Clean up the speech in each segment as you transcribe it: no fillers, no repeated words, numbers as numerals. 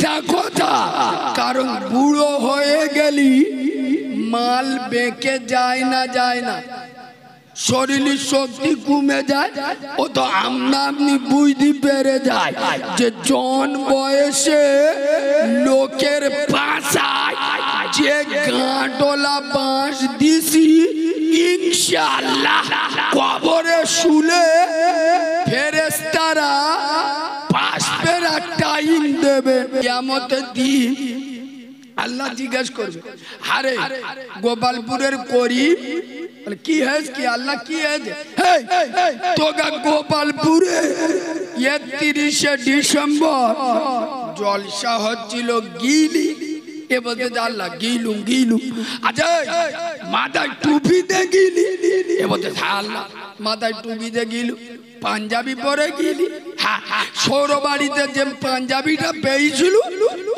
মিথ্যা কথা। কারণ বুড়ো হয়ে গেলি মাল বেঁকে যায় না, শরীরের শক্তি কমে যায়। ও তো আপনি বুঝতে পেরে যায় যে জন বয়সে লোকের পাশায় যে গাঁটলা বাঁশ দিছি ইনশাআল্লাহ কবরে শুলে ফেরেশতারা পাঁচবের টাইম দেবে। কিয়ামতের দিন আল্লাহ জিজ্ঞেস করবে, আরে গোপালপুরের করিম কি হয়েছে, কি আল্লাহ কি হয়েছে? তোগা গোপালপুরে 31শে ডিসেম্বর জলসা হচ্ছিল গিলি। এ বলতে আল্লাহ গিলুম। আচ্ছা মাথায় টুপি দিয়ে গিলি? এ বলতে আল্লাহ মাথায় টুপি দিয়ে গিলু, পাঞ্জাবি পরে গিলি। হ্যাঁ, সৌরবাড়িতে যে পাঞ্জাবিটা পেয়েছিল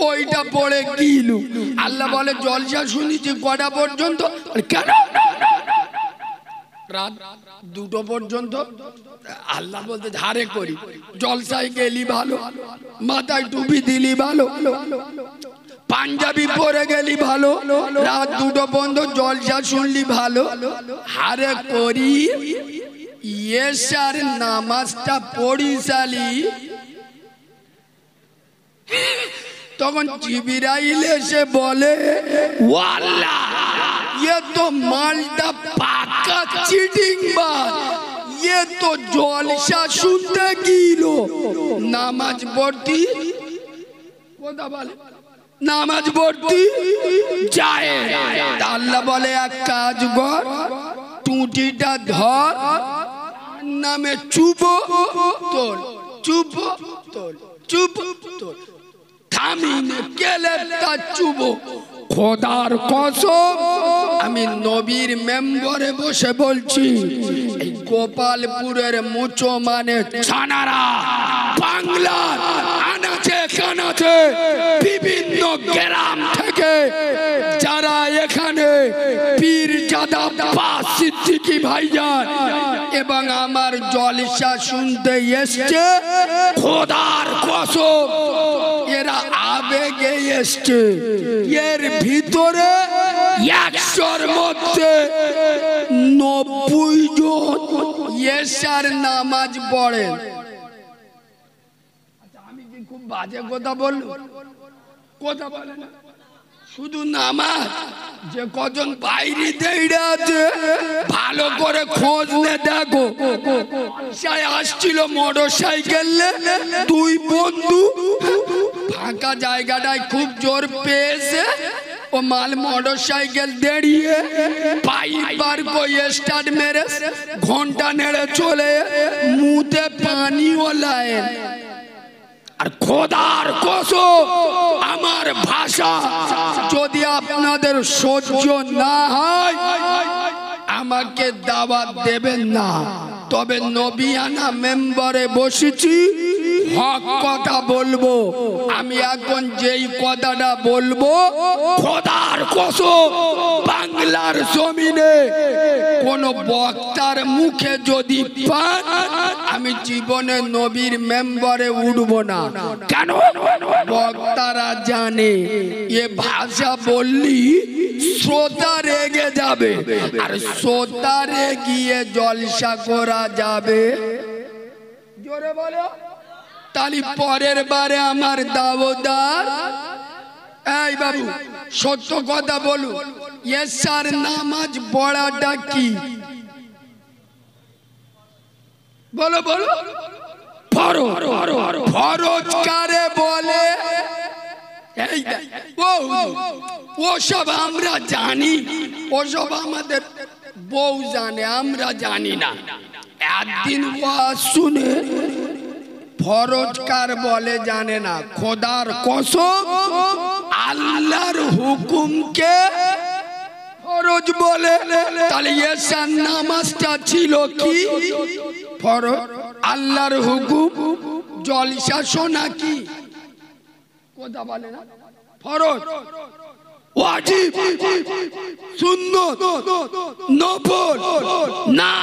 ওইটা পরে গিলু। আল্লাহ বলে জলসা শুনেছি কটা পর্যন্ত? কেন? রাত 2টো পর্যন্ত। আল্লাহ বলতে ধারে করি, জলসায় গেলি ভালো, মাথায় টুপি দিলি ভালো, পাঞ্জাবি পরে গেলি ভালো, রাত 2টো পর্যন্ত জলসা শুনলি ভালো। হারে করি এশার নামাজটা পড়িসালি, তখন জিবরাইল এসে বলে, ও আল্লাহ ये तो मालटा पाका चिटिंग बात, ये तो জলসা শুনতে গিলো নামাজ পড়তি কথা বলে, নামাজ পড়তি যায়। আল্লাহ বলে এক কাজ কর, টুটিটা ধর, নামে চুপ তোল, চুপ তোল, চুপ তোল, থামিনে কেলেটা চুপ। খোদার কসম আমি নবীর মেম্বরে বসে বলছি, এই গোপালপুরের মুচো মানে ছানারা বাংলার আনাচে কানাচে বিভিন্ন গ্রাম থেকে যারা এখানে পীরজাদা আব্বাস সিদ্দিকী ভাইজান এবং আমার জলসা শুনতে এসছে, খোদার কসম এরা আবেগে এসছে। এর ভিতরে 100-র মধ্যে 90 জন এশার নামাজ পড়ে। আমি কি খুব বাজে কথা বললাম? কথা বলে না, শুধু নামাজ। যে কজন বাইরে দেইরা আছে ভালো করে খোঁজ নে দেখো। আসছিল মোটর সাইকেলে, 2 বন্ধু ফাঁকা জায়গাটায় খুব জোর পেয়েছে, ও মাল মোটর সাইকেল দাঁড়িয়ে পাইবার কই স্টার্ট মেরে ঘন্টা নেড়ে চলে মুতে পানি ওলায়। আর খোদার কসম আমার ভাষা যদি আপনাদের সহ্য না হয় আমাকে দাওয়াত দেবেন না। তবে নবিয়ানা মেম্বারে বসেছি, হক কথা বলবো। আমি এখন যেই কথাটা বলবো খোদার কসম বাংলার জমিনে কোন বক্তার মুখে যদি পান আমি জীবনে নবীর মেম্বারে উঠব না। কেন? বক্তারা জানে এ ভাষা বললি শ্রোতা রেগে যাবে, আর শ্রোতা রেগিয়ে জলসা করা যাবে। জোরে বলো তালি। পরের বারে আমার দাওদার, এই বাবু সত্য কথা বলু, এশার নামাজ পড়াটা কি? বলো বলো। ফরজ কারে বলে? ওসব আমরা জানি, ওসব আমাদের বউ জানে, আমরা জানি না। একদিন ওয়াজ শুনে ফরজ কার বলে জানে না। খোদার কসম আল্লাহর হুকুমকে ফরজ বলে। তাহলে এশার নামাজটা ছিল কি? ফরজ। আল্লাহর হুকুম জলসা শোনা কি? কথা বলে না ফরজ। ওয়াজিব সুন্নত নফল না,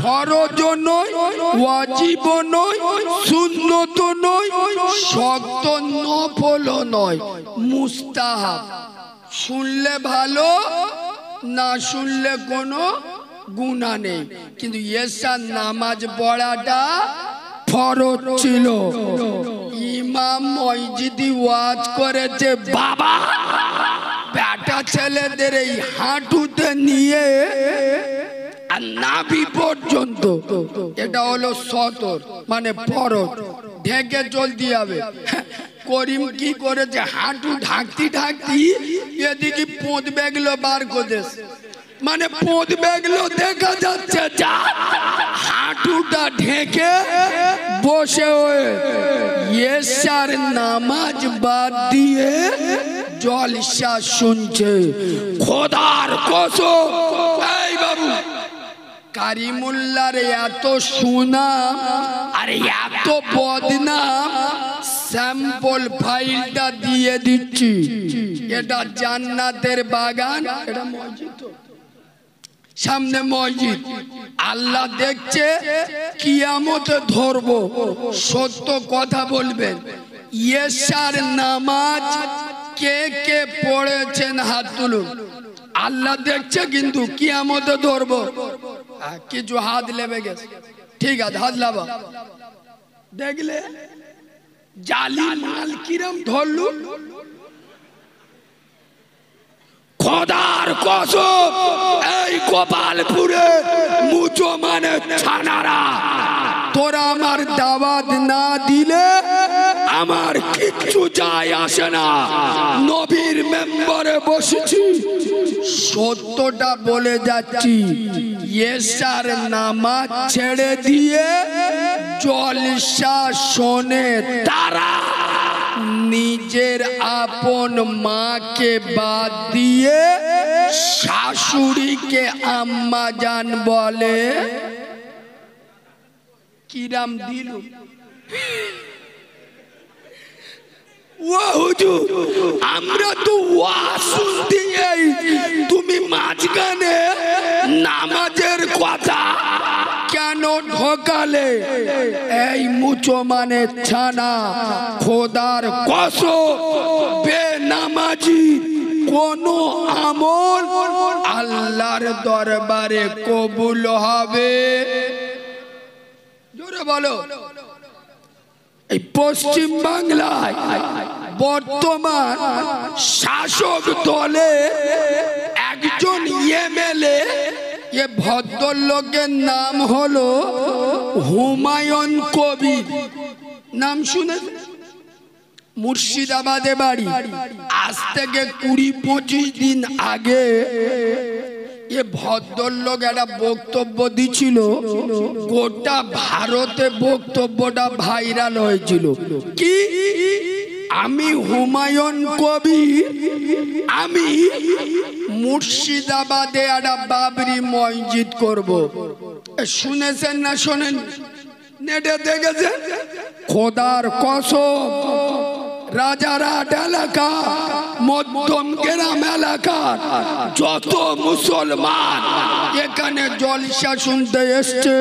ফরজ নয়, ওয়াজিব নয়, সুন্নত নয়, শর্ত নফল নয়, মুস্তাহাব। শুনলে ভালো, না শুনলে কোনো গুনাহ নেই, কিন্তু এশার নামাজ পড়াটা ফরজ ছিল। ইমাম মসজিদে ওয়াজ করেছে, বাবা বেটা ছেলেদের এই হাঁটুতে নিয়ে আর নাভি পর্যন্ত, এটা হলো সতর মানে ফরজ, ঢেকে চলতে হবে। করিম কি করেছে, হাঁটু ঢাকতি ঢাকতি এদিকে পোঁত বেগলো বার করে, মানে পোঁত বেগলো দেখা যাচ্ছে, যা হাঁটুটা ঢেকে বসে হয়ে এশার নামাজ বাদ দিয়ে জলসা শুনছে। খোদার কসম, এই বাবু কারিমুল্লার এত সুনাম আর এত বদনাম, স্যাম্পল ফাইলটা দিয়ে দিচ্ছি। এটা জান্নাতের বাগান, এটা মসজিদ, সামনে মসজিদ। আল্লাহ দেখছে, কিয়ামতে ধরবো, সত্য কথা বলবেন। এশার নামাজ কে কে পড়েছেন হাত তুলুন। আল্লাহ দেখছে, কিন্তু কিয়ামতে ধরবো। কিছু হাত লেবে গেছে, ঠিক আছে হাত লাবা। দেখলে জালি মাল কিরম ধরলু। খোদার কসম, এই গোপালপুরে মুচো মানে ছানারা, তোরা আমার দাওয়াত না দিলে আমার কিচ্ছু যায় আসে না। নবীর মেম্বারে বসেছি, সত্যটা বলে যাচ্ছি। এশার নামাজ ছেড়ে দিয়ে জলসা শোনে তারা, নিজের আপন মাকে বাদ দিয়ে শাশুড়িকে আম্মা জান বলে। কিরাম দিল আমরা তো শুনতে, তুমি মাঝখানে নামাজের কথা কেন ঢোকালে? এই মুচো মানে ছানা, খোদার কসম বেনামাজি কোন আমল আল্লাহর দরবারে কবুল হবে? জোরে বলো। এই পশ্চিম বাংলায় বর্তমান শাসক দলে একজন এমএলএ, এ ভদ্রলোকের নাম হলো হুমায়ুন কবির। নাম শুনেছেন? মুর্শিদাবাদে বাড়ি। আজ থেকে 20-25 দিন আগে এ ভদ্রলোক একটা বক্তব্য দিছিল, গোটা ভারতে বক্তব্যটা ভাইরাল হয়েছিল। কি? আমি হুমায়ুন কবির, আমি মুর্শিদাবাদে একটা বাবরি মসজিদ করব। শুনেছেন না শোনেন? নেটে দেখেছেন? খোদার কসম, রাজারহাট এলাকা, মধ্যম গ্রাম এলাকার যত মুসলমান এখানে জলসা শুনতে এসছে,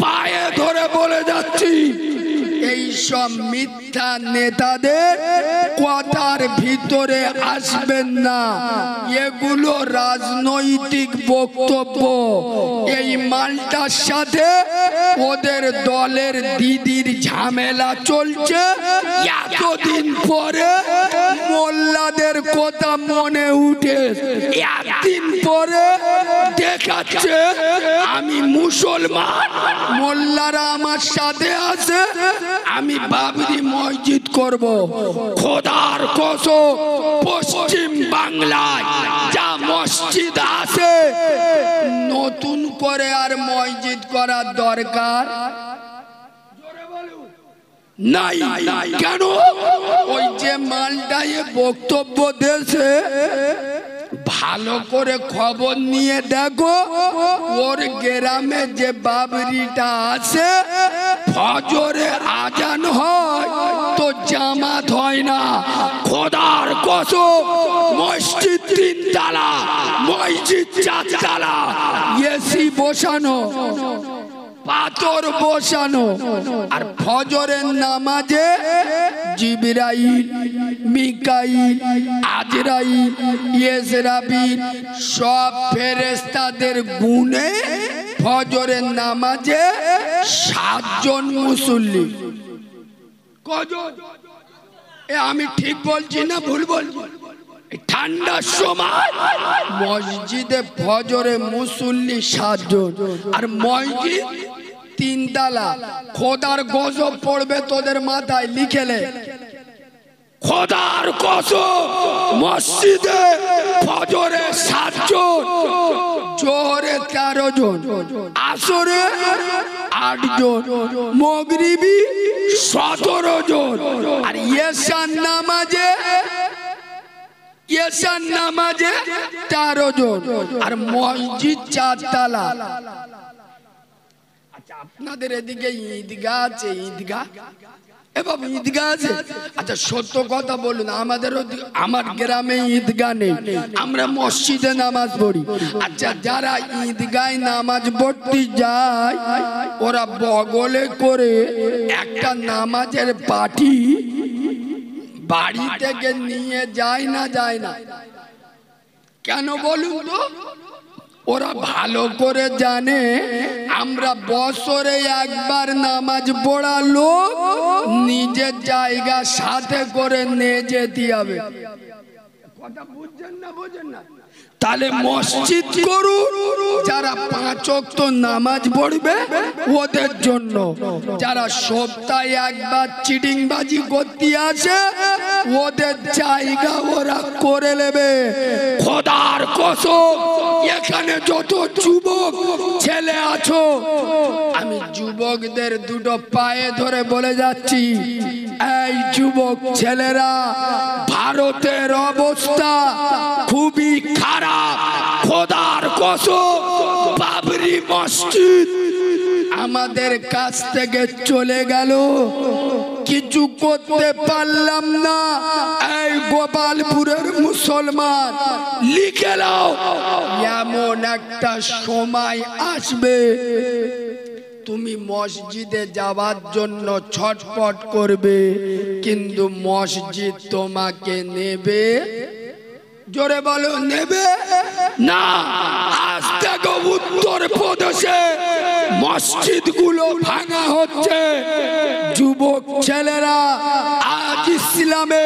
পায়ে ধরে বলে যাচ্ছি, এই সব মিথ্যা নেতাদের কথার ভিতরে আসবেন না। এগুলো রাজনৈতিক বক্তব্য। এই মালটার সাথে ওদের দলের দিদির ঝামেলা চলছে। এতদিন পরে মোল্লাদের কথা মনে উঠে, একদিন পরে দেখাচ্ছে আমি মুসলমান, মোল্লারা আমার সাথে আছে, আমি বাবরি মসজিদ করব। খোদার কসম, পশ্চিম বাংলায় যা মসজিদ আছে নতুন করে আর মসজিদ করার দরকার নাই। কেন? ওই যে মালটায় বক্তব্য দিয়েছে, ভালো করে খবর নিয়ে দেখো, ওর গ্রামে যে বাবরিটা আছে, ফজরে আজান হয় তো জামাত হয় না। খোদার কসম মসজিদ 3 তলা মসজিদ 4 তলা এসি বসানো পাথর বসানো আর ফজরের নামাজে জিবরাইল মিকাইল আজরাইল ইসরাফিল সব ফেরেশতাদের গুণে ফজরের নামাজে 7 জন মুসল্লি কজন আমি ঠিক বলছি না ভুল বলছি ঠান্ডার সময় মসজিদে ফজরে মুসল্লি 7 জন আর মসজিদ 3 তলা খোদার গজব পড়বে তোদের মাথায় লিখেলে খোদার কসম মসজিদে ফজরে 7 জন জোহরে 13 জন আসরে 8 জন মাগরিবি 17 জন আর ইশার নামাজে 13 জন আর মসজিদ 4 তলা আচ্ছা আপনাদের এদিকে ঈদগাহ আছে ঈদগাহ এবার ঈদগাহ আছে আচ্ছা সত্য কথা বলুন আমার গ্রামে ঈদগাহ নেই আমরা মসজিদে নামাজ পড়ি আচ্ছা যারা ঈদগাহে নামাজ পড়তে যায় ওরা বগলে করে একটা নামাজের পাটি বাড়ি থেকে নিয়ে যায় না কেন বলুন তো ওরা ভালো করে জানে আমরা বছরে একবার নামাজ পড়া লোক নিজের জায়গা সাথে করে নিয়ে যেতে হবে কথা বুঝছেন না তাহলে মসজিদ করুন যারা 5 ওয়াক্ত নামাজ পড়বে ওদের জন্য যারা সপ্তাহে একবার চিটিংবাজি করতে আসে ওদের জায়গা ওরা করে নেবে খোদার কসম এখানে যত যুবক ছেলে আছো আমি যুবকদের দুটো পায়ে ধরে বলে যাচ্ছি এই যুবক ছেলেরা ভারতের অবস্থা খুবই খারাপ খোদার কসম বাবরি মসজিদ আমাদের কাছ থেকে চলে গেল কিছু করতে পারলাম না এই গোপালপুরের মুসলমান লিখে নাও এমন একটা সময় আসবে তুমি মসজিদে যাওয়ার জন্য ছটফট করবে কিন্তু মসজিদ তোমাকে নেবে জোরে বলো নেবে না আজ থেকে উত্তর প্রদেশে মসজিদগুলো ভাঙা হচ্ছে যুবক ছেলেরা আজ ইসলামে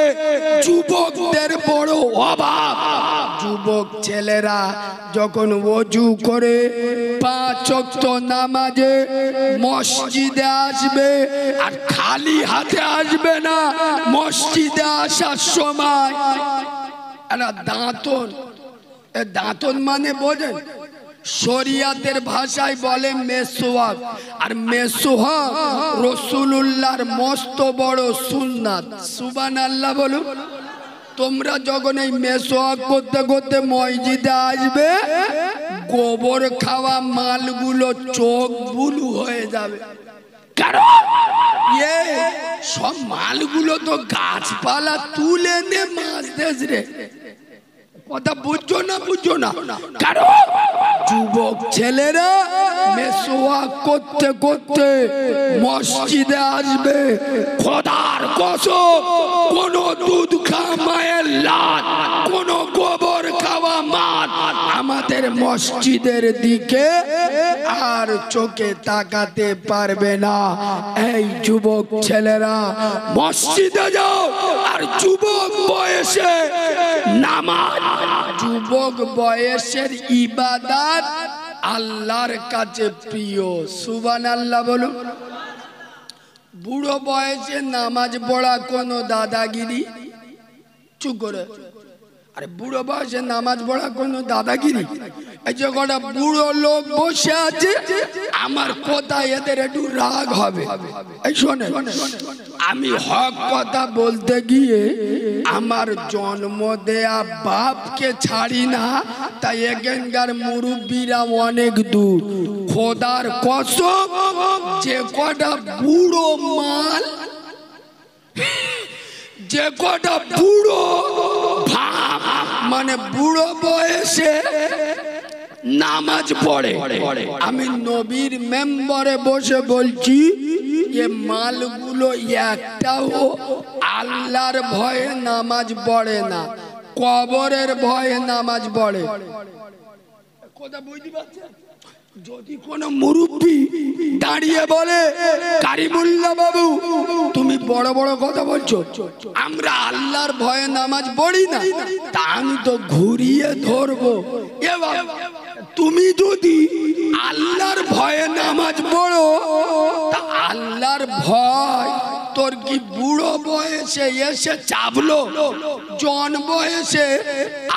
যুবকদের বড় অভাব যুবক ছেলেরা যখন ওযু করে 5 ওয়াক্ত নামাজে মসজিদে আসবে আর খালি হাতে আসবে না মসজিদে আসার সময় দাঁতন মানে বোঝেন শরিয়াতের ভাষায় বলে মেসওয়াক আর মেসওয়াক রাসূলুল্লাহর মস্ত বড় সুন্নাত সুবহানাল্লাহ বলো তোমরা যখন এই মেসওয়াক করতে করতে মসজিদে আসবে গোবর খাওয়া মালগুলো চোখ বুলু হয়ে যাবে কারণ সব মালগুলো তো গাছপালা তুলে নে মাছ দেশ রে কথা বুঝছো না কারণ যুবক ছেলেরা মেসওয়াক করতে করতে মসজিদে আসবে খোদার কসম কোন দুধ খাওয়া মায়ের লাল কোন গোবর খাওয়া মাছ আমাদের মসজিদের দিকে আর চোখে তাকাতে পারবে না এই যুবক ছেলেরা মসজিদে যাও আর যুবক বয়সে নামাজ যুবক বয়সের ইবাদত আল্লাহর কাছে প্রিয় সুবহানাল্লাহ বলুন বুড়ো বয়সে নামাজ পড়া কোনো দাদাগিরি চুপ করে আরে বুড়ো বয়সে নামাজ পড়া কোনো দাদাগিরি এই যে কটা বুড়ো লোক বসে আছে আমার কথা এদের একটু রাগ হবে এই শোনে আমি হক কথা বলতে গিয়ে আমার জন্ম দেয়া বাপকে ছাড়ি না তাই এখানকার মুরব্বীরা অনেক দূর খোদার কসম যে কটা বুড়ো মাল যে কটা বুড়ো মানে বুড়ো বয়সে নামাজ পড়ে। আমি নবীর মেম্বারে বসে বলছি এ মালগুলো একটাও আল্লাহর ভয়ে নামাজ পড়ে না, কবরের ভয়ে নামাজ পড়ে। কথা বুঝতে পারছেন? যদি কোন মুরব্বী দাঁড়িয়ে বলে কারিমুল্লাহ বাবু তুমি বড় বড় কথা বলছো, আমরা আল্লাহর ভয়ে নামাজ পড়ি না, তা আমি তো ঘুরিয়ে ধরবো। এবার তুমি যদি আল্লাহর ভয়ে নামাজ পড়ো, তা আল্লাহর ভয় তোর কি বুড়ো বয়সে এসে চাপলো? জন বয়সে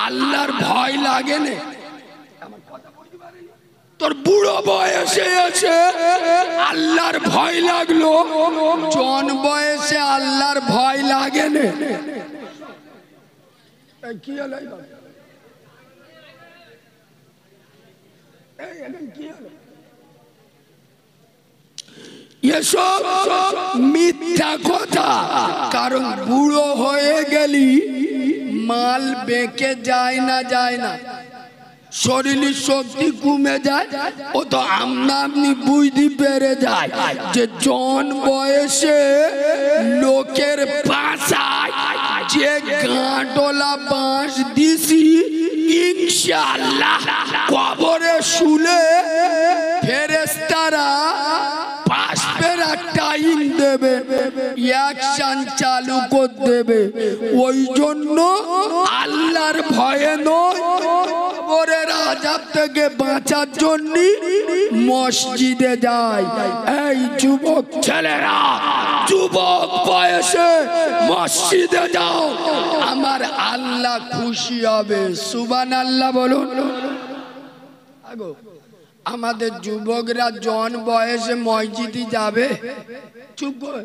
আল্লাহর ভয় লাগে না? তোর বুড়ো বয়সে এসে আল্লাহর ভয় লাগলো, জন বয়সে আল্লাহর ভয় লাগে না? কি হলো? এসব মিথ্যা কথা। কারণ বুড়ো হয়ে গেলি মাল বেঁকে যায় না, যায় না, শরীরের শক্তি কমে যায়। ও তো আপনি বুঝতে পেরে যায় যে জন বয়সে লোকের পাশায় যে গাঁটলা বাঁশ দিছি ইনশাআল্লাহ কবরে শুলে ফেরেশতারা পাঁচবেলা টাইম দেবে, অ্যাকশন চালু করে দেবে। ওই জন্য আল্লাহর ভয়ে নয়, কবরের আযাব থেকে বাঁচার জন্য মসজিদে যায়। এই যুবক ছেলেরা, যুবক বয়সে মসজিদে যাও, আমার আল্লাহ খুশি হবে। সুবহানাল্লাহ বলুন। আগো আমাদের যুবকরা জন বয়সে মসজিদে যাবে? চুপ করে